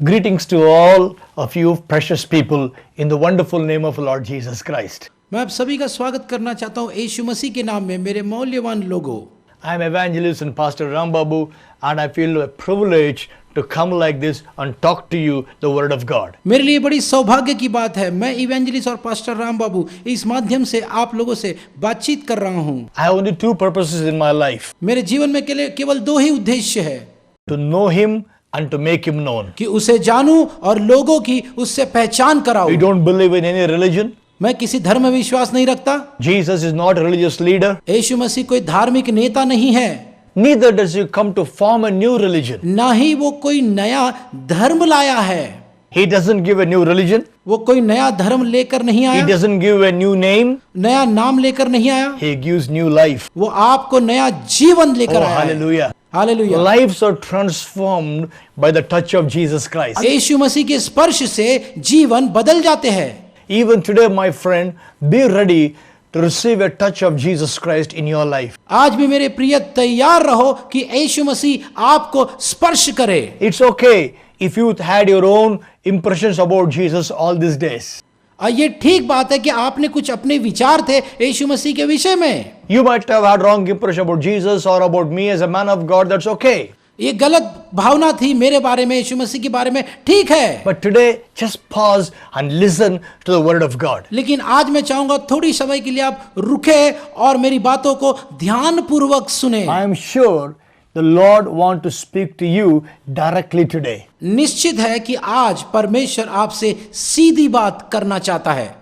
Greetings to all of you precious people in the wonderful name of Lord Jesus Christ. मैं आप सभी का स्वागत करना चाहता हूँ यीशु मसीह के नाम में मेरे मौल्यवान लोगों। I am evangelist and pastor Ram Babu and I feel a privilege to come like this and talk to you the word of God. मेरे लिए बड़ी सौभाग्य की बात है, मैं इवेंजलिस्ट और पास्टर राम बाबू इस माध्यम से आप लोगों से बातचीत कर रहा हूँ। I have only two purposes in my life. मेरे जीवन में केवल दो ही उद्देश्य है, To know him and to make him known. कि उसे जानूं और लोगों की उससे पहचान कराऊं। We don't believe in any religion. मैं किसी धर्म में विश्वास नहीं रखता। Jesus is not a religious leader. यीशु मसीह कोई धार्मिक नेता नहीं है। Neither does he come to form a new religion. ना ही वो कोई नया धर्म लाया है। He doesn't give a new religion. वो कोई नया धर्म लेकर नहीं He आया, doesn't give a new name. नया नाम लेकर नहीं आया, He gives new life. वो आपको नया जीवन लेकर Oh, आया है। hallelujah. Hallelujah. Lives are transformed by the touch of Jesus Christ. यीशु मसीह के स्पर्श से जीवन बदल जाते हैं। Even today, my friend, be ready to receive a touch of Jesus Christ in your life. आज भी मेरे प्रिय तैयार रहो कि यीशु मसीह आपको स्पर्श करे। It's okay if you had your own impressions about Jesus all these days. ये ठीक बात है कि आपने कुछ अपने विचार थे यीशु मसीह के विषय में। You might have had wrong impression about Jesus or about me as a man of God. That's okay. ये गलत भावना थी मेरे बारे में, यीशु मसीह के बारे में, ठीक है। But today, just pause and listen to the word of God. लेकिन आज मैं चाहूंगा थोड़ी समय के लिए आप रुके और मेरी बातों को ध्यान पूर्वक सुने। I am sure the Lord wants to speak to you directly today. निश्चित है कि आज परमेश्वर आपसे सीधी बात करना चाहता है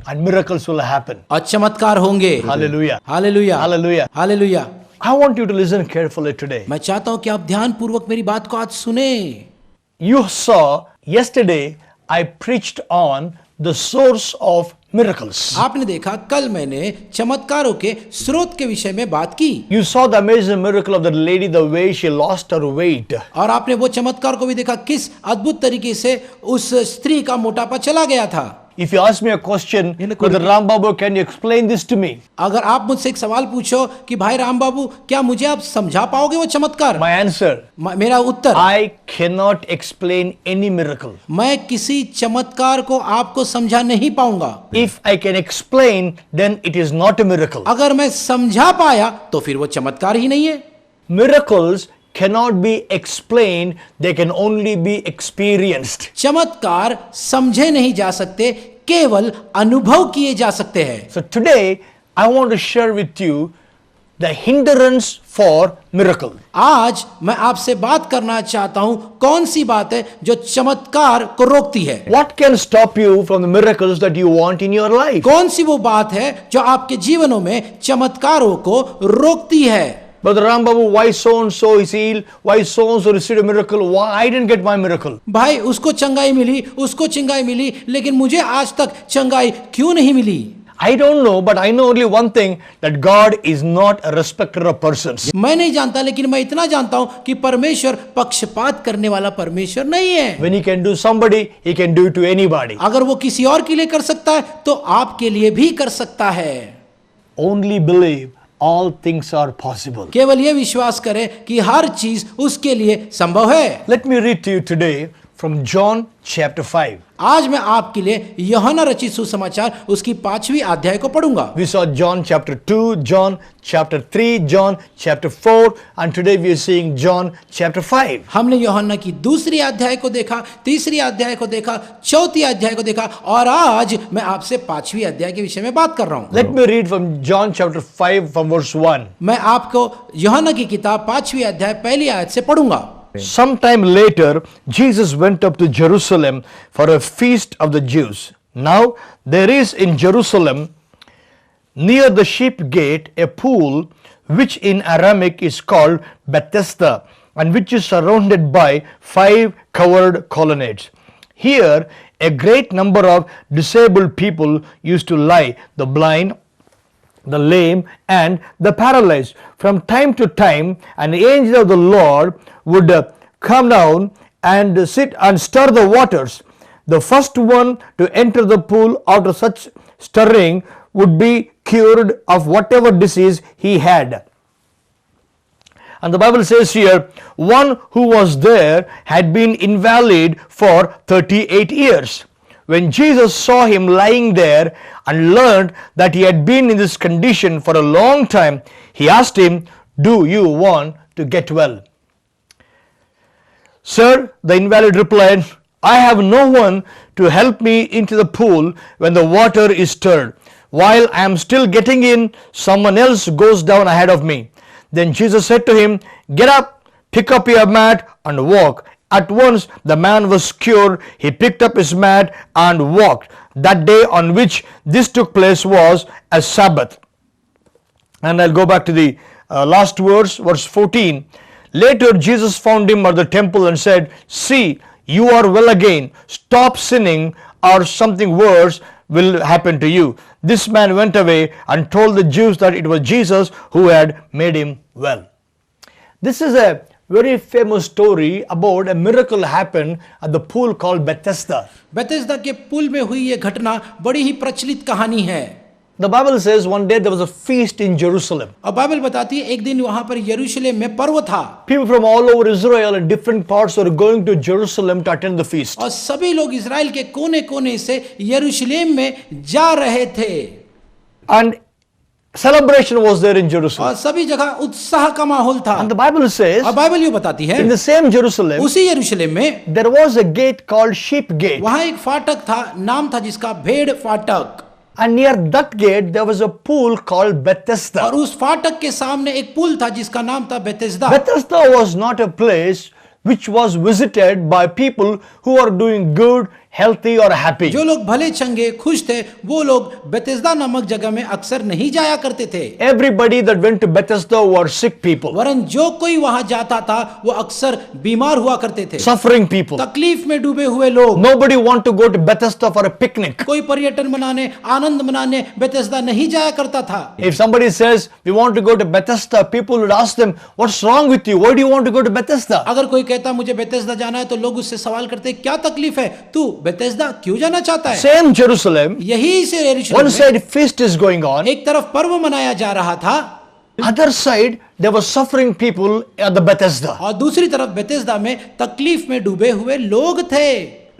And miracles will happen. और चमत्कार होंगे। Hallelujah. Hallelujah, Hallelujah. Hallelujah. I want you to listen carefully today. मैं चाहता हूं कि आप ध्यान पूर्वक मेरी बात को आज सुने। You saw yesterday I preached on the source of miracles. आपने देखा कल मैंने चमत्कारों के स्रोत के विषय में बात की You saw the amazing miracle of the lady, the way she lost her weight. और आपने वो चमत्कार को भी देखा किस अद्भुत तरीके से उस स्त्री का मोटापा चला गया था। If you ask me a question, Brother Ram Babu, can you explain this to me? अगर आप मुझसे एक सवाल पूछो कि भाई राम बाबू क्या मुझे आप समझा पाओगे वो चमत्कार, My answer, मेरा उत्तर, I cannot explain any miracle. मैं किसी चमत्कार को आपको समझा नहीं पाऊंगा। If I can explain, then it is not a miracle. अगर मैं समझा पाया तो फिर वो चमत्कार ही नहीं है। Miracles cannot be explained, they can only be experienced. चमत्कार समझे नहीं जा सकते, केवल अनुभव किए जा सकते हैं। So today, I want to share with you the hindrance for miracle. आज मैं आपसे बात करना चाहता हूं कौन सी बात है जो चमत्कार को रोकती है। What can stop you from the miracles that you want in your life? कौन सी वो बात है जो आपके जीवनों में चमत्कारों को रोकती है। Brother Ram Babu, why so and so is healed? Why so and so received a miracle? Why I didn't get my miracle? भाई उसको चंगाई मिली, उसको चंगाई मिली, लेकिन मुझे आज तक चंगाई क्यों नहीं मिली। I don't know, but I know only one thing, that God is not a respecter of persons. मैं नहीं जानता, लेकिन मैं इतना जानता हूं कि परमेश्वर पक्षपात करने वाला परमेश्वर नहीं है। When he can do somebody, he can do it to anybody. अगर वो किसी और के लिए कर सकता है तो आपके लिए भी कर सकता है। Only believe all things are possible. केवल ये विश्वास करें कि हर चीज उसके लिए संभव है। Let me read to you today from John chapter 5. आज मैं आपके लिए यूहन्ना रचित सुसमाचार उसकी 5वीं अध्याय को पढ़ूंगा। We saw John chapter 2, John chapter 3, John chapter 4, and today we are seeing John chapter 5. हमने यूहन्ना की 2री अध्याय को देखा, 3री अध्याय को देखा, 4थी अध्याय को देखा और आज मैं आपसे 5वीं अध्याय के विषय में बात कर रहा हूं। Let me read from John chapter 5 from verse 1. मैं आपको यूहन्ना की किताब 5वीं अध्याय पहली आयत से पढ़ूंगा। Sometime later, Jesus went up to Jerusalem for a feast of the Jews. Now, there is in Jerusalem, near the sheep gate, a pool, which in Aramaic is called Bethesda, and which is surrounded by 5 covered colonnades. Here, a great number of disabled people used to lie, the blind, the lame, and the paralyzed. From time to time, an angel of the Lord would come down and sit and stir the waters. The first one to enter the pool after such stirring would be cured of whatever disease he had. And the Bible says here, one who was there had been invalid for 38 years. When Jesus saw him lying there and learned that he had been in this condition for a long time, he asked him, "Do you want to get well?" "Sir," the invalid replied, "I have no one to help me into the pool when the water is stirred. While I am still getting in, someone else goes down ahead of me." Then Jesus said to him, "Get up, pick up your mat and walk." At once the man was cured. He picked up his mat and walked. That day on which this took place was a Sabbath. And I'll go back to the last verse 14. Later Jesus found him at the temple and said, "See, you are well again. Stop sinning or something worse will happen to you." This man went away and told the Jews that it was Jesus who had made him well. This is a very famous story about a miracle happened at the pool called Bethesda. Bethesda के पुल में हुई ये घटना बड़ी ही प्रचलित कहानी है। The Bible says one day there was a feast in Jerusalem. और बाइबल बताती है एक दिन वहां पर यरूशलेम में पर्व था People from all over Israel and different parts were going to Jerusalem to attend the feast. और सभी लोग इजराइल के कोने कोने से यरूशलेम में जा रहे थे And celebration was there in Jerusalem. और सभी जगह उत्साह का माहौल था। And the Bible says और बाइबल ये बताती है in the same Jerusalem उसी यरूशलेम में there was a gate called Sheep Gate. वहां एक फाटक था, नाम था जिसका भेड़ फाटक। And near that gate there was a pool called Bethesda. और उस फाटक के सामने एक पुल था जिसका नाम था Bethesda. Bethesda was not a place which was visited by people who are doing good, healthy or happy. जो लोग भले चंगे खुश थे वो लोग बेथेस्दा नामक जगह में अक्सर नहीं जाया करते थे। Everybody that went to Bethesda were sick people, वरन जो कोई वहां जाता था वो अक्सर बीमार हुआ करते थे, suffering people. तकलीफ में डूबे हुए लोग। Nobody want to go to Bethesda for a picnic. कोई पर्यटन मनाने आनंद मनाने बेथेस्दा नहीं जाया करता था। If somebody says we want to go to Bethesda, people would ask them, "What's wrong with you? Why do you want to go to Bethesda?" अगर कोई कहता मुझे बेथेस्दा जाना है तो लोग उससे सवाल करते क्या तकलीफ है, तू बेथेस्दा क्यों जाना चाहता है? Same Jerusalem, यही से यरूशलेम one में side feast is going on, एक तरफ पर्व मनाया जा रहा था other side there were suffering people at the Bethesda. और दूसरी तरफ बेथेस्दा में तकलीफ में डूबे हुए लोग थे।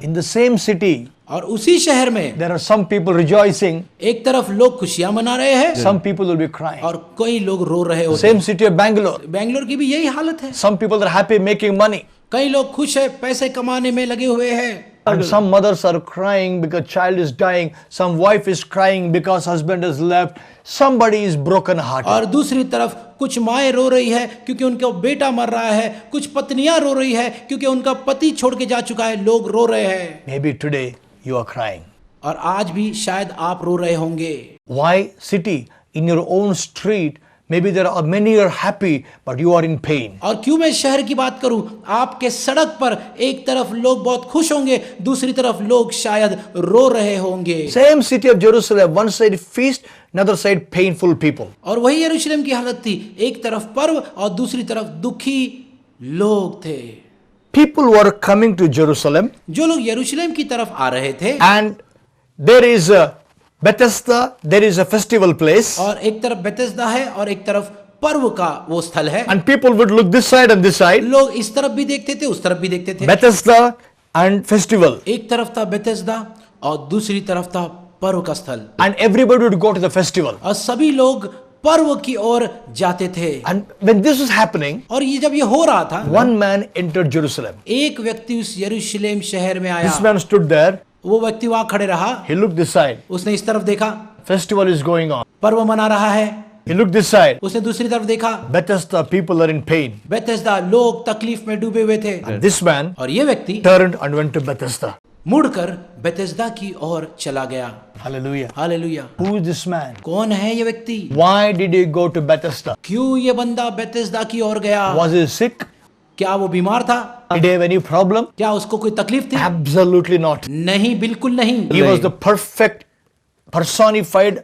In the same city, और उसी शहर में there are some people rejoicing, एक तरफ लोग खुशियां मना रहे हैं some people will be crying. और कई लोग रो रहे होते Same city of Bangalore, हैं। बेंगलोर की भी यही हालत है। some people are happy making money, कई लोग खुश है, पैसे कमाने में लगे हुए हैं। and some mothers are crying because child is dying, some wife is crying because husband has left, somebody is broken hearted. और दूसरी तरफ कुछ माएँ रो रही है क्योंकि उनका बेटा मर रहा है, कुछ पत्नियां रो रही है क्योंकि उनका पति छोड़ के जा चुका है। लोग रो रहे हैं Maybe today you are crying. और आज भी शायद आप रो रहे होंगे। Why city? In your own street, maybe there are many are happy, but you are in pain. और क्यों मैं शहर की बात करूं, आपके सड़क पर एक तरफ लोग बहुत खुश होंगे, दूसरी तरफ लोग शायद रो रहे होंगे। Same city of Jerusalem, one side feast, another side painful people. और वही यरूशलेम की हालत थी, एक तरफ पर्व और दूसरी तरफ दुखी लोग थे। People were coming to Jerusalem, जो लोग यरूशलेम की तरफ आ रहे थे and there is a Bethesda, there is a festival place, और एक तरफ बेथेस्दा है और एक तरफ पर्व का वो स्थल है। and people would look this side and this side, लोग इस तरफ भी देखते थे, उस तरफ भी देखते थे। Bethesda and festival, एक तरफ था बेथेस्दा और दूसरी तरफ था पर्व का स्थल, and everybody would go to the festival. और सभी लोग पर्व की ओर जाते थे। And when this was happening, और ये जब ये हो रहा था, one man entered Jerusalem. एक व्यक्ति उस यरूशलेम शहर में आया। This man stood there, वो व्यक्ति वहां खड़े रहा, he looked this side, उसने इस तरफ देखा, festival is going on. पर्व मना रहा है। He looked this side, उसने दूसरी तरफ देखा, Bethesda people are in pain. Bethesda लोग तकलीफ में डूबे हुए थे। And this man और ये व्यक्ति turned and went to Bethesda. मुड़कर बेथेस्दा की ओर चला गया। Hallelujah. Hallelujah. Who is this man? कौन है ये व्यक्ति? Why did he go to Bethesda? क्यों ये बंदा बेथेस्दा की ओर गया? Was he sick? क्या वो बीमार था? Did he have any problem? क्या उसको कोई तकलीफ थी? Absolutely not. नहीं, बिल्कुल नहीं। He was the perfect, personified,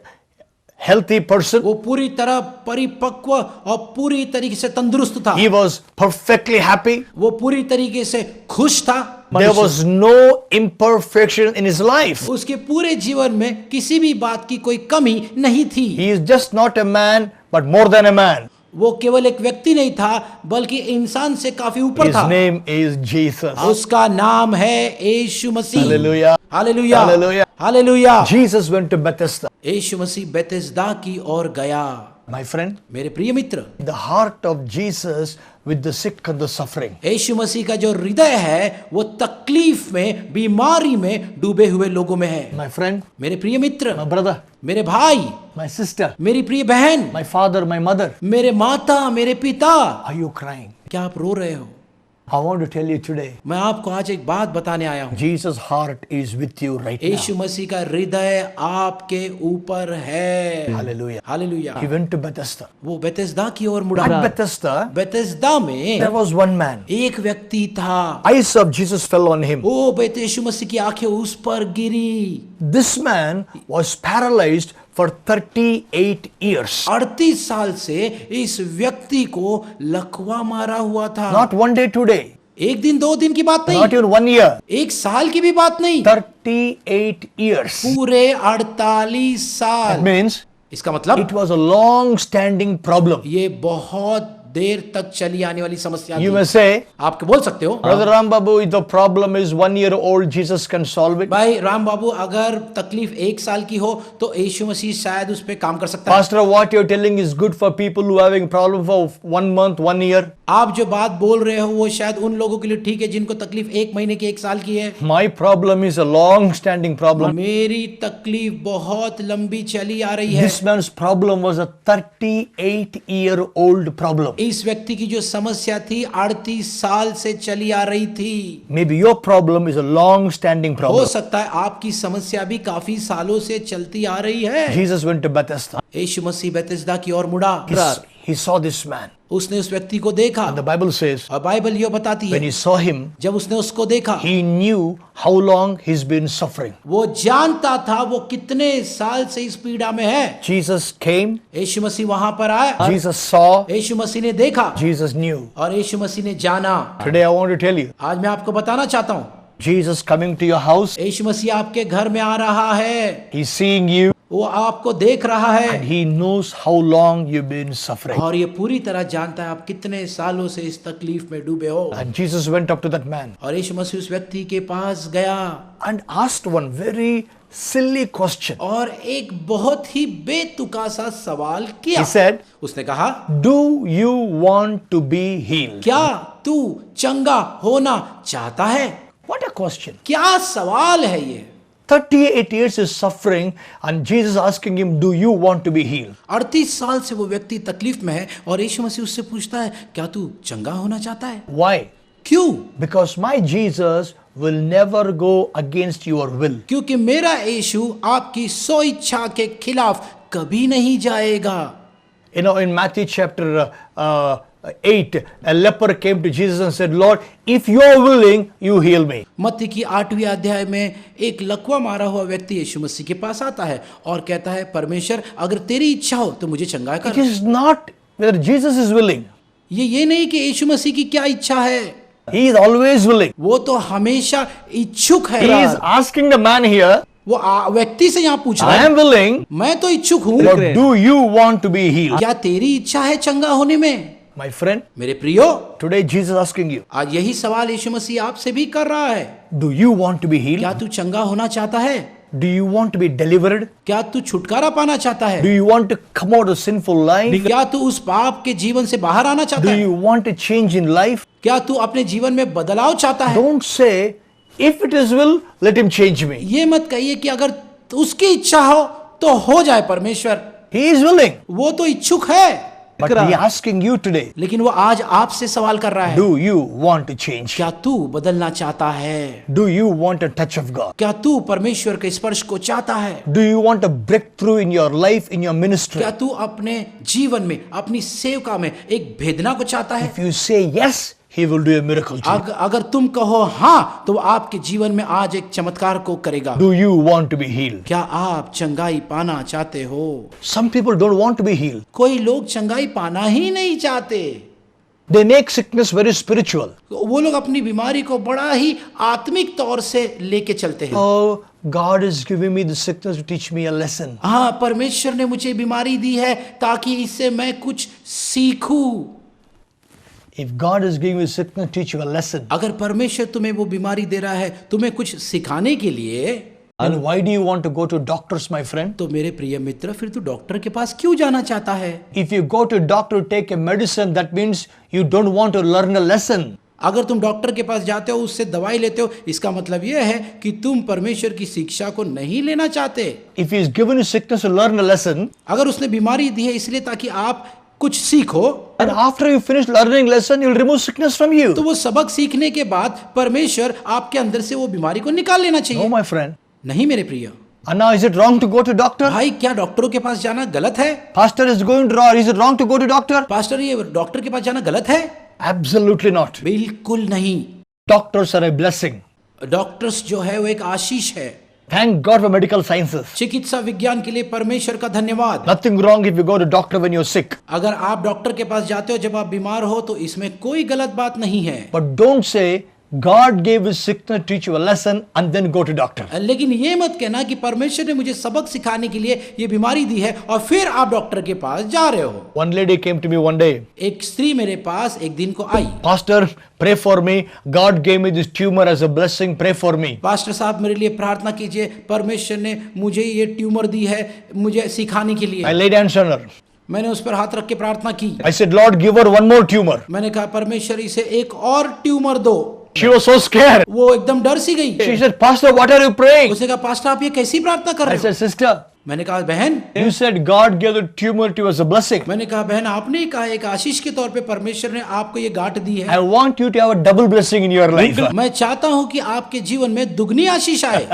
healthy person. वो पूरी तरह परिपक्व और पूरी तरीके से तंदुरुस्त था। He was perfectly happy. वो पूरी तरीके से खुश था। There was no imperfection in his life. उसके पूरे जीवन में किसी भी बात की कोई कमी नहीं थी। He is just not a man, but more than a man. वो केवल एक व्यक्ति नहीं था बल्कि इंसान से काफी ऊपर His था। name is Jesus. उसका नाम है यीशु मसीह। Hallelujah. Hallelujah, Hallelujah. Hallelujah. Jesus went to Bethesda. Yeshu Masih Bethesda की ओर गया। My friend, मेरे प्रिय मित्र, the heart of Jesus with the sick and the suffering. यीशु मसीह का जो हृदय है वो तकलीफ में, बीमारी में डूबे हुए लोगों में है। My friend, मेरे प्रिय मित्र, my brother, मेरे भाई, my sister, मेरी प्रिय बहन, my father, my mother, मेरे माता, मेरे पिता, are you crying? क्या आप रो रहे हो? I want to tell you today, मैं आपको आज एक बात बताने आया हूँ। Jesus' heart is with you right now. यीशु मसीह का हृदय आपके ऊपर है। Hallelujah. Hallelujah. He went to Bethesda. वो बेथेस्दा की ओर मुड़ा। At Bethesda, बेथेस्दा में there was one man. एक व्यक्ति था। Eyes of Jesus fell on him. ओ बेटे, यीशु मसीह की आंखें उस पर गिरी। This man was paralyzed for 38 years. 38 साल से इस व्यक्ति को लकवा मारा हुआ था। Not one day, 2 day. एक दिन, 2 दिन की बात Not नहीं, even 1 year. एक साल की भी बात नहीं, 38 years. पूरे 48 That साल। means इसका मतलब it was a long standing problem. ये बहुत देर तक चली आने वाली समस्या You थी। may say, आप बोल सकते हो, Brother Ram Babu, if the problem is 1 year old, Jesus can solve it. भाई राम बाबू, अगर तकलीफ 1 साल की हो तो यीशु मसीह शायद उस पे काम कर सकता है। Pastor, what you're telling is good for people who are having problem for 1 month, 1 year. आप जो बात बोल रहे हो वो शायद उन लोगों के लिए ठीक है जिनको तकलीफ 1 महीने की, 1 साल की है। My problem is a long standing problem. मेरी तकलीफ बहुत लंबी चली आ रही है। This man's problem was a 38-year-old problem. इस व्यक्ति की जो समस्या थी 38 साल से चली आ रही थी। Maybe your problem is a long standing हो problem. सकता है आपकी समस्या भी काफी सालों से चलती आ रही है। Jesus went to Bethesda. Yeshu Masih Bethesda की ओर मुड़ा। He saw this man. उसने उस व्यक्ति को देखा And the Bible says, और बाइबल ये बताती when है he saw him, जब उसने उसको देखा he knew how long he's been suffering. वो जानता था वो कितने साल से इस पीड़ा में है। Jesus came, यीशु मसीह वहां पर आया, Jesus saw, यीशु मसीह ने देखा Jesus knew. और यीशु मसीह ने जाना। Today I want to tell you, आज मैं आपको बताना चाहता हूँ, Jesus coming to your house, यीशु मसीह आपके घर में आ रहा है, he's seeing you, वो आपको देख रहा and है he knows how long you've been suffering. और ये पूरी तरह जानता है आप कितने सालों से इस तकलीफ में डूबे हो। And Jesus went up to that man और यीशु मसीह उस व्यक्ति के पास गया and asked one very silly question. और एक बहुत ही बेतुका सा सवाल किया। He said, उसने कहा, do you want to be healed? क्या तू चंगा होना चाहता है? What a question. क्या सवाल है ये? 38 years is suffering and Jesus asking him, do you want to be healed? 38 साल से वो व्यक्ति तकलीफ में है और यीशु मसीह उससे पूछता है, क्या तू चंगा होना चाहता है? Why? क्यों? Because my Jesus will never go against your will. क्योंकि मेरा यीशु आपकी सो इच्छा के खिलाफ कभी नहीं जाएगा। You know, in Matthew chapter 8, a leper came to Jesus and said, Lord, if you're willing, you heal me. मत्ती की 8वीं अध्याय में एक लकवा मारा हुआ व्यक्ति यीशु मसीह के पास आता है और कहता है, परमेश्वर अगर तेरी इच्छा हो तो मुझे चंगा It कर। is not whether Jesus is willing. ये नहीं कि यीशु मसीह की क्या इच्छा है, He is always willing. वो तो हमेशा इच्छुक है। He is asking the man here, वो व्यक्ति से यहाँ पूछ रहा I है, am willing, मैं तो इच्छुक हूँ, but do you want to be healed? क्या तेरी इच्छा है चंगा होने में? My friend, मेरे प्रियो, today Jesus asking you, आज यही सवाल यीशु मसीह आपसे भी कर रहा है। do you want to be healed? क्या तू चंगा होना चाहता है? Do you want to be delivered? क्या तू छुटकारा पाना चाहता Do है? you want to come out of sinful life? क्या तू उस पाप के जीवन से बाहर आना चाहता Do है? you want to change in life? क्या तू अपने जीवन में बदलाव चाहता है? Don't say, if it is will, let him change me. ये मत कहिए कि अगर उसकी इच्छा हो तो हो जाए परमेश्वर, He is willing. वो तो इच्छुक है। But he asking you today, लेकिन वो आज आपसे सवाल कर रहा है, do you want to change? क्या तू बदलना चाहता है? Do you want a touch of God? क्या तू परमेश्वर के स्पर्श को चाहता है? Do you want a breakthrough in your life, in your ministry? क्या तू अपने जीवन में, अपनी सेवका में एक भेदना को चाहता है? If you say yes, he will do a miracle to you. अगर तुम कहो हाँ तो वो आपके जीवन में आज एक चमत्कार को करेगा। Do you want to be healed? क्या आप चंगाई पाना चाहते हो? Some people don't want to be healed. कोई लोग चंगाई पाना ही नहीं चाहते। They make sickness very spiritual. वो लोग अपनी बीमारी को बड़ा ही आत्मिक तौर से लेके चलते हैं। Oh, God is giving me the sickness to teach me a lesson. हाँ, परमेश्वर ने मुझे बीमारी दी है ताकि इससे मैं कुछ सीखूं। If God is giving you sickness to teach you a lesson, अगर परमेश्वर तुम्हें वो बीमारी दे रहा है तुम्हें कुछ सिखाने के लिए, then why do you want to go to doctors, my friend? तो मेरे प्रिय मित्र फिर तू डॉक्टर के पास क्यों जाना चाहता है? If you go to doctor to take a medicine, that means you don't want to learn a lesson. अगर तुम डॉक्टर के पास जाते हो, उससे दवाई लेते हो, इसका मतलब यह है कि तुम परमेश्वर की शिक्षा को नहीं लेना चाहते। If He is given you sickness to learn a lesson, अगर उसने बीमारी दी है इसलिए ताकि आप कुछ सीखो, and after you finish learning lesson, He will remove sickness from you. तो वो सबक सीखने के बाद परमेश्वर आपके अंदर से वो बीमारी को निकाल लेना No, चाहिए। my friend. नहीं मेरे प्रिय And now, is it wrong to go to doctor? भाई, क्या डॉक्टरों के पास जाना गलत है? Pastor is going to wrong. Is it wrong to go to doctor? Pastor, ये डॉक्टर के पास जाना गलत है? Absolutely not. बिल्कुल नहीं। Doctors are a blessing. Doctors जो है वो एक आशीष है। Thank God for medical sciences. चिकित्सा विज्ञान के लिए परमेश्वर का धन्यवाद। Nothing wrong if you go to doctor when you're sick. अगर आप डॉक्टर के पास जाते हो जब आप बीमार हो तो इसमें कोई गलत बात नहीं है। But don't say God gave his sickness to teach you a lesson and then go to doctor. लेकिन ये मत कहना कि परमेश्वर ने मुझे सबक सिखाने के लिए ये बीमारी दी है और फिर आप डॉक्टर के पास जा रहे हो। One lady came to me one day. एक स्त्री मेरे पास एक दिन को आई। Pastor, pray for me. God gave me this tumor as a blessing. Pray for me. Pastor साहब मेरे लिए प्रार्थना कीजिए, परमेश्वर ने मुझे ये ट्यूमर दी है मुझे सिखाने के लिए। I laid hands on her. मैंने उस पर हाथ रख के प्रार्थना की। I said, Lord, give her one more tumor. मैंने कहा परमेश्वर इसे एक और ट्यूमर दो। She was so scared. वो एकदम डर सी गई। She said, Pastor, what are you praying? उसने कहा पास्टर आप ये कैसी प्रार्थना कर I रहे हो? said, Sister, मैंने कहा बहन, you said God gave the tumor to you as a blessing. मैंने कहा बहन आपने कहा एक आशीष के तौर पे परमेश्वर ने आपको ये गांठ दी है। I want you to have a double blessing in your life. मैं चाहता हूं कि आपके जीवन में दुगनी आशीष आए।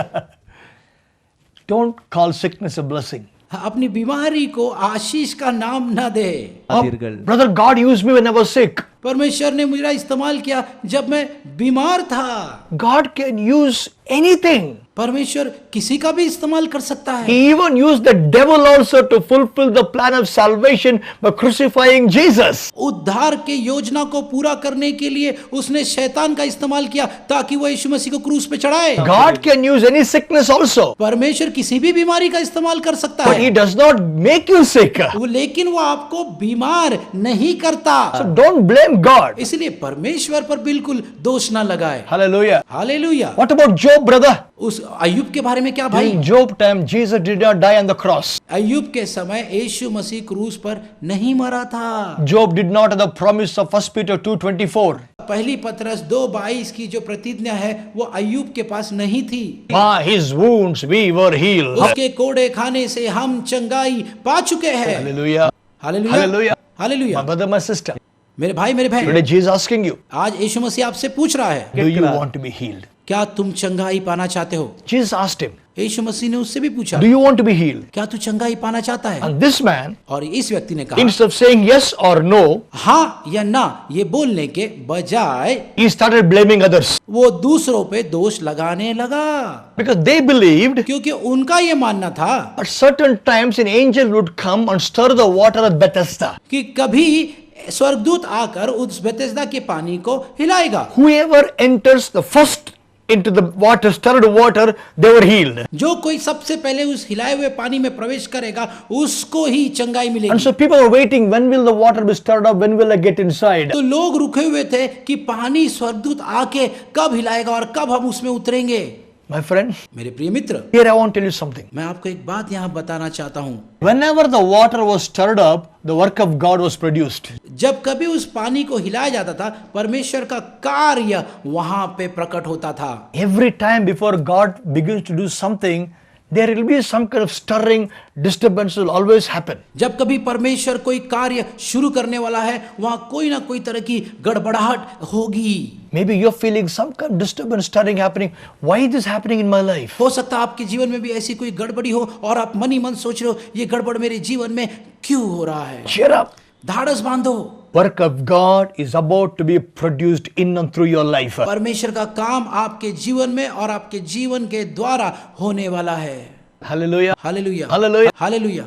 Don't call sickness a blessing. अपनी बीमारी को आशीष का नाम ना दे। Oh, brother, God used me when I was sick. परमेश्वर ने मुझे इस्तेमाल किया जब मैं बीमार था। God can use anything. परमेश्वर किसी का भी इस्तेमाल कर सकता है। He even used the devil also to fulfill the plan of salvation by crucifying Jesus. उद्धार के योजना को पूरा करने के लिए उसने शैतान का इस्तेमाल किया ताकि वो यीशु मसीह को क्रूस पे चढ़ाए। God can use any sickness also. परमेश्वर किसी भी बीमारी का इस्तेमाल कर सकता But He है, does not make you sick. लेकिन वो आपको बीमार नहीं करता। So don't blame God. इसलिए परमेश्वर पर बिल्कुल दोष ना लगाए। Hallelujah. Hallelujah. What about Job, brother? उस अय्यूब के बारे में क्या भाई? In Job time, Jesus did not die on the cross. अय्यूब के समय यीशु मसीह क्रूस पर नहीं मरा था। Job did not have the promise of 1 Peter 2:24. पहली पतरस 2:22 की जो प्रतिज्ञा है वो अय्यूब के पास नहीं थी। By His wounds we were healed. उसके कोड़े खाने से हम चंगाई पा चुके हैं। Hallelujah. Hallelujah Hallelujah. Hallelujah. My brother, my sister. मेरे भाई मेरे बहन, Today Jesus asking you, आज यीशु मसीह आपसे पूछ रहा है do you want to be healed? क्या तुम चंगाई पाना चाहते हो? Jesus asked him, यीशु मसीह ने उससे भी पूछा do you want to be healed? क्या तू चंगाई पाना चाहता है? And this man, और इस व्यक्ति ने कहा instead of saying yes or no, हाँ या ना ये बोलने के बजाय he started blaming others. वो दूसरों पे दोष लगाने लगा, Because they believed क्योंकि उनका ये मानना था at certain times an angel would come and stir the water at Bethesda. कि कभी स्वर्गदूत आकर उस बेथेस्दा के पानी को हिलाएगा। Whoever enters the first into the water, stirred water, they were healed. जो कोई सबसे पहले उस हिलाए हुए पानी में प्रवेश करेगा उसको ही चंगाई And मिलेगी। so people were waiting, when will the water be stirred up? When will I get inside? तो लोग रुके हुए थे कि पानी स्वर्गदूत आके कब हिलाएगा और कब हम उसमें उतरेंगे। My friend, मेरे प्रिय मित्र, here I want to tell you something. मैं आपको एक बात यहाँ बताना चाहता हूँ। Whenever the water was stirred up, the work of God was produced. जब कभी उस पानी को हिलाया जाता था परमेश्वर का कार्य वहां पे प्रकट होता था। Every time before God begins to do something, there will be some kind of stirring, disturbance will always happen. जब कभी परमेश्वर कोई कार्य शुरू करने वाला है वहां कोई ना कोई तरह की गड़बड़ाहट होगी। Maybe you're feeling some kind of disturbance, stirring happening. Why is this happening in my life? हो सकता है आपके जीवन में भी ऐसी कोई गड़बड़ी हो और आप मन ही मन सोच रहे हो ये गड़बड़ मेरे जीवन में क्यों हो रहा है। Cheer up. धाड़स बांधो, Work of God is about to be produced in and through your life. परमेश्वर का काम आपके जीवन में और आपके जीवन के द्वारा होने वाला है। Hallelujah. Hallelujah Hallelujah. Hallelujah.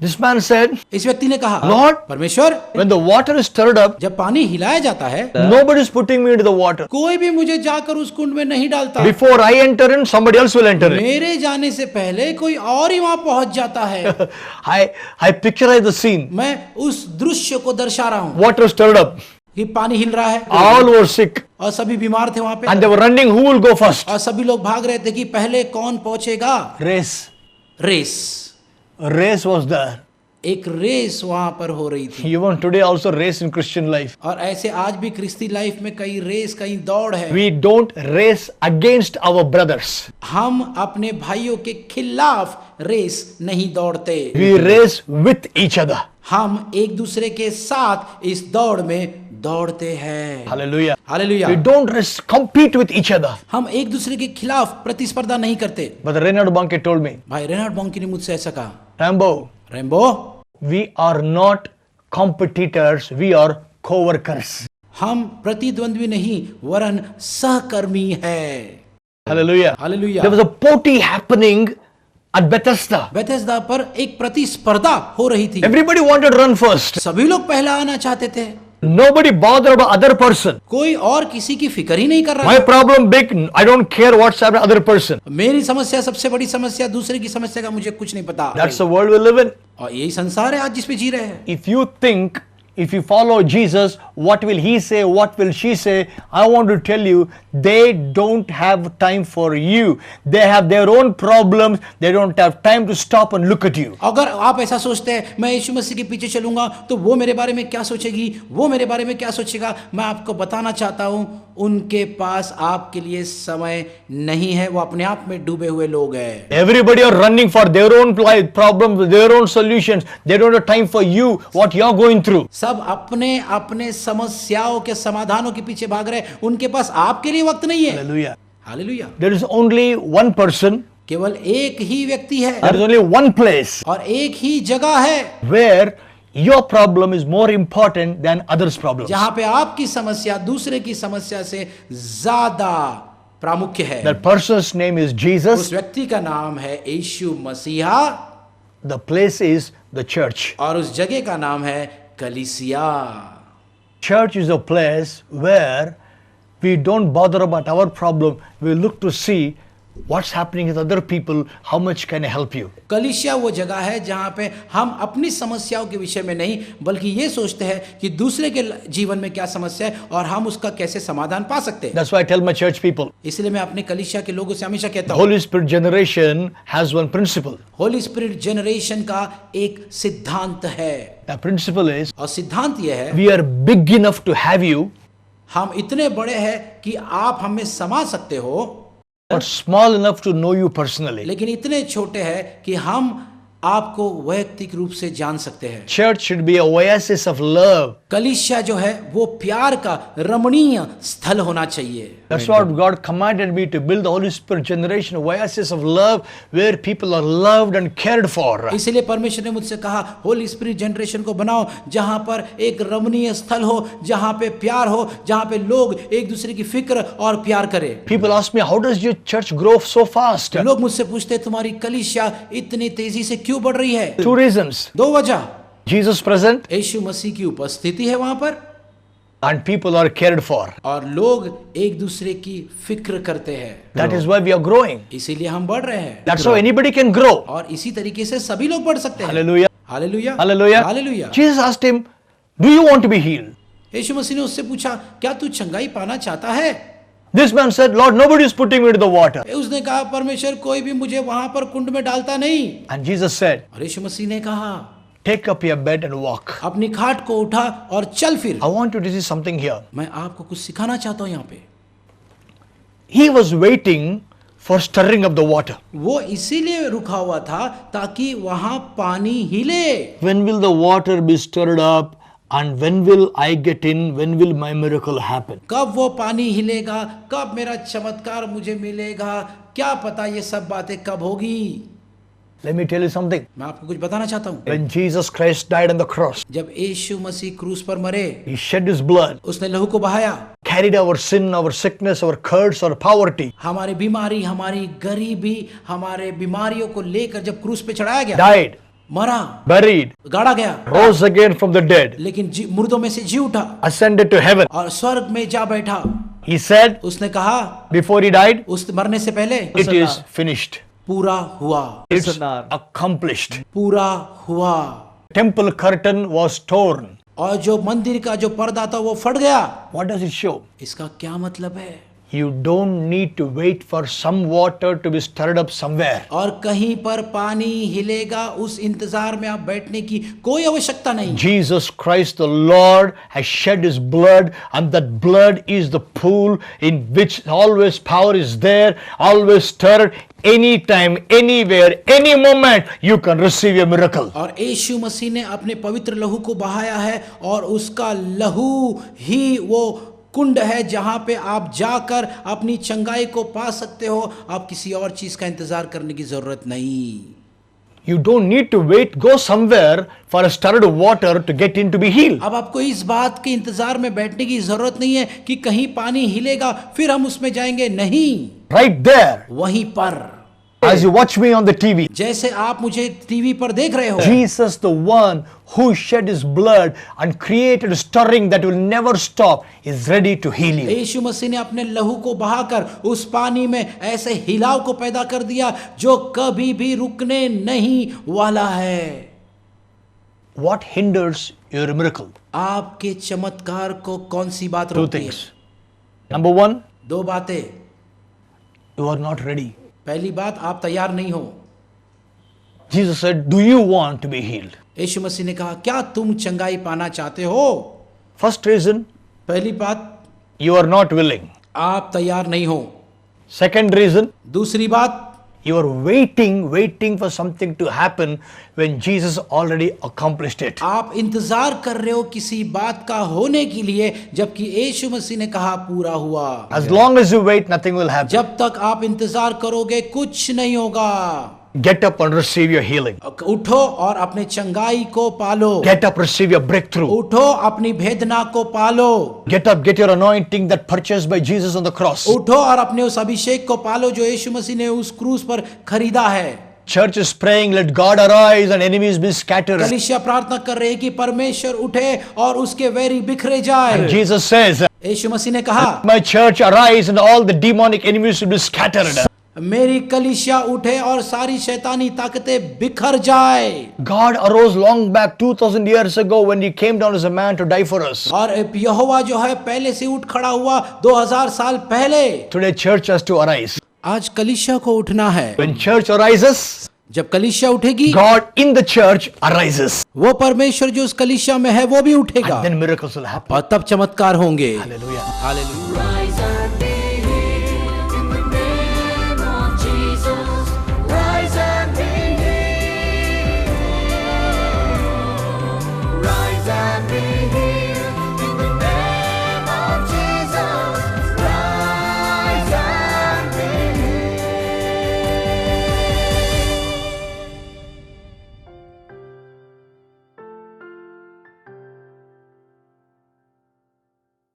This man said, इस व्यक्ति ने कहा, Lord, परमेश्वर, when the water is stirred up, जब पानी हिलाया जाता है, nobody is putting me into the water. कोई भी मुझे जाकर उस कुंड में नहीं डालता। Before I enter in, somebody else will enter in. मेरे जाने से पहले कोई और ही वहां पहुंच जाता है। I picturize the scene. मैं उस दृश्य को दर्शा रहा हूं Water stirred up. कि पानी हिल रहा है, All were sick. और सभी बीमार थे वहां पे, And they were running. Who will go first? और सभी लोग भाग रहे थे कि पहले कौन पहुंचेगा। Race. Race, A race was there. एक रेस वहां पर हो रही थी। Even today also race in Christian life. और ऐसे आज भी क्रिस्ती लाइफ में कई रेस, कई दौड़ है। We don't race against our brothers. हम अपने भाइयों के खिलाफ रेस नहीं दौड़ते, We race with each other. हम एक दूसरे के साथ इस दौड़ में दौड़ते हैं। Hallelujah. Hallelujah. We don't compete with each other. हम एक दूसरे के खिलाफ प्रतिस्पर्धा नहीं करते। But Reinhard Bonnke told me, भाई रेनाल्ड बॉन्की ने मुझसे ऐसा कहा, Rambo, Rambo, we are not competitors, we are co-workers. हम प्रतिद्वंद्वी नहीं वरन सहकर्मी है। Hallelujah. Hallelujah. There was a potty happening at Bethesda. Bethesda पर एक प्रतिस्पर्धा हो रही थी। Everybody wanted to run first. सभी लोग पहला आना चाहते थे, Nobody bothered about other person. कोई और किसी की फिक्र ही नहीं कर रहा My था। problem big, I don't care what's happening to other person. मेरी समस्या सबसे बड़ी समस्या, दूसरे की समस्या का मुझे कुछ नहीं पता। That's the world we live in. और यही संसार है आज जिसपे जी रहे हैं। If you think, if you follow Jesus, what will he say, what will she say? I want to tell you, they don't have time for you. They have their own problems. They don't have time to stop and look at you. अगर आप ऐसा सोचते हैं मैं यीशु मसीह के पीछे चलूंगा तो वो मेरे बारे में क्या सोचेगी, वो मेरे बारे में क्या सोचेगा, मैं आपको बताना चाहता हूं उनके पास आपके लिए समय नहीं है। वो अपने आप में डूबे हुए लोग हैं। Everybody are running for their own problems, their own solutions. They don't have time for you, what you're going through. सब अपने अपने समस्याओं के समाधानों के पीछे भाग रहे हैं, उनके पास आपके लिए वक्त नहीं है। Hallelujah. Hallelujah. There is only one person, केवल एक ही व्यक्ति है there is only one place और एक ही जगह है where your problem is more important than others' problems. जहां पे आपकी समस्या दूसरे की समस्या से ज्यादा प्रामुख्य है। That person's name is Jesus. उस व्यक्ति का नाम है यीशु मसीहा The place is the church. और उस जगह का नाम है कलीसिया। Church is a place where we don't bother about our problem. We look to see what's happening with other people, how much can I help you. कलीसिया वो जगह है जहां पे हम अपनी समस्याओं के विषय में नहीं बल्कि ये सोचते हैं कि दूसरे के जीवन में क्या समस्या है और हम उसका कैसे समाधान पा सकते हैं। That's why I tell my church people, इसलिए मैं अपने कलीसिया के लोगों से हमेशा कहता हूँ, Holy Spirit generation has one principle. Holi spirit generation का एक सिद्धांत है The principle is, और सिद्धांत यह है, we are big enough to have you, हम इतने बड़े हैं कि आप हमें समा सकते हो, but small enough to know you personally. लेकिन इतने छोटे हैं कि हम आपको वैयक्तिक रूप से जान सकते हैं। Church should be a oasis of love. कलीसिया जो है वो प्यार का रमणीय स्थल होना चाहिए। That's what God commanded me to build the Holy Spirit generation, oasis of love, where people are loved and cared for. इसलिए परमेश्वर ने मुझसे कहा होली स्पिरिट जनरेशन को बनाओ जहां पर एक रमणीय स्थल हो, जहां पे प्यार हो, जहां पे लोग एक दूसरे की फिक्र और प्यार करें। People ask me, how does your church grow so fast? लोग मुझसे पूछते हैं तुम्हारी कलीसिया इतनी तेजी से क्यों बढ़ रही है? Two reasons. दो वजह, Jesus present यीशु मसीह की उपस्थिति है वहां पर and people are cared for. और लोग एक दूसरे की फिक्र करते हैं। That is why we are growing. इसीलिए हम बढ़ रहे हैं। That's how anybody can grow. और इसी तरीके से सभी लोग बढ़ सकते हैं। Hallelujah. Hallelujah, Hallelujah. Hallelujah. Jesus asked him, do you want to be healed? यीशु मसीह ने उससे पूछा क्या तू चंगाई पाना चाहता है? This man said, Lord, nobody is putting me into the water. उसने कहा परमेश्वर कोई भी मुझे वहां पर कुंड में डालता नहीं। And Jesus said, और यीशु मसीह ने कहा take up your bed and walk. अपनी खाट को उठा और चल फिर। I want you to see something here. मैं आपको कुछ सिखाना चाहता हूं यहाँ पे। He was waiting for stirring up the water. वो इसीलिए रुका हुआ था ताकि वहां पानी हिले। When will the water be stirred up? And when will I get in? When will my miracle happen? कब वो पानी हिलेगा, कब मेरा चमत्कार मुझे मिलेगा, क्या पता ये सब बातें कब होगी। Let me tell you something. मैं आपको कुछ बताना चाहता हूँ। When Jesus Christ died on the cross, जब यीशु मसीह क्रूस पर मरे, He shed His blood, उसने लहू को बहाया, carried our sin, our sickness, our curse, our poverty, हमारी बीमारी, हमारी गरीबी, हमारे बीमारियों को लेकर जब क्रूस पे चढ़ाया गया, died. मरा, buried, गाड़ा गया, rose again from the dead, लेकिन मुर्दों में से जी उठा ascended to heaven. और स्वर्ग में जा बैठा। He said उसने कहा before he died, उस मरने से पहले, it is finished. पूरा हुआ, It's accomplished. पूरा हुआ। Temple curtain was torn. और जो मंदिर का जो पर्दा था वो फट गया। What does it show? इसका क्या मतलब है? You don't need to wait for some water to be stirred up somewhere. और कहीं पर पानी हिलेगा उस इंतजार में आप बैठने की कोई आवश्यकता नहीं। Jesus Christ the Lord has shed his blood, and that blood is the pool in which always power is there, always stirred. Anytime, anywhere, any moment you can receive a miracle. और यीशु मसीह ने अपने पवित्र लहू को बहाया है और उसका लहू ही वो कुंड है जहां पे आप जाकर अपनी चंगाई को पा सकते हो। आप किसी और चीज का इंतजार करने की जरूरत नहीं। You don't need to wait, go somewhere for a stirred water to get in to be healed. अब आपको इस बात के इंतजार में बैठने की जरूरत नहीं है कि कहीं पानी हिलेगा फिर हम उसमें जाएंगे, नहीं। Right there, वहीं पर, as you watch me on the TV, जैसे आप मुझे टीवी पर देख रहे हो, Jesus, the one who shed his blood and created a stirring that will never stop, is ready to heal you. यीशु मसीह ने अपने लहू को बहाकर उस पानी में ऐसे हिलाव को पैदा कर दिया जो कभी भी रुकने नहीं वाला है। What hinders your miracle? आपके चमत्कार को कौन सी बात Two रोकती है? things. Number one, दो बातें। you are not ready. पहली बात, आप तैयार नहीं हो। Jesus said, do you want to be healed? यीशु मसीह ने कहा, क्या तुम चंगाई पाना चाहते हो? First reason, पहली बात, you are not willing. आप तैयार नहीं हो। Second reason, दूसरी बात, you are waiting for something to happen when Jesus already accomplished it. आप इंतजार कर रहे हो किसी बात का होने के लिए जबकि यीशु मसीह ने कहा पूरा हुआ। As long as you wait, nothing will happen. जब तक आप इंतजार करोगे कुछ नहीं होगा। Get up and receive your healing. उठो और अपने चंगाई को पालो। Get up, receive your breakthrough. उठो, अपनी भेदना को पालो। Get up, get your anointing that purchased by Jesus on the cross. उठो और अपने उस अभिषेक को पालो जो यीशु मसीह ने उस क्रूस पर खरीदा है। Church is praying, let God arise and enemies be scattered. कलीसिया प्रार्थना कर रहे हैं कि परमेश्वर उठे और उसके वैरी बिखरे जाए। Jesus says, यीशु मसीह ने कहा, my church arise and all the demonic enemies will be scattered. मेरी कलीसिया उठे और सारी शैतानी ताकतें बिखर जाए। God arose long back 2000 years ago when he came down as a man to die for us. और यहोवा जो है पहले से उठ खड़ा हुआ 2000 साल पहले। Today church has to arise. आज कलीसिया को उठना है। When church arises, जब कलीसिया उठेगी, God in the church arises. वो परमेश्वर जो उस कलीसिया में है वो भी उठेगा Then miracles will happen. और तब चमत्कार होंगे। Hallelujah. हालेलुया। Rise up.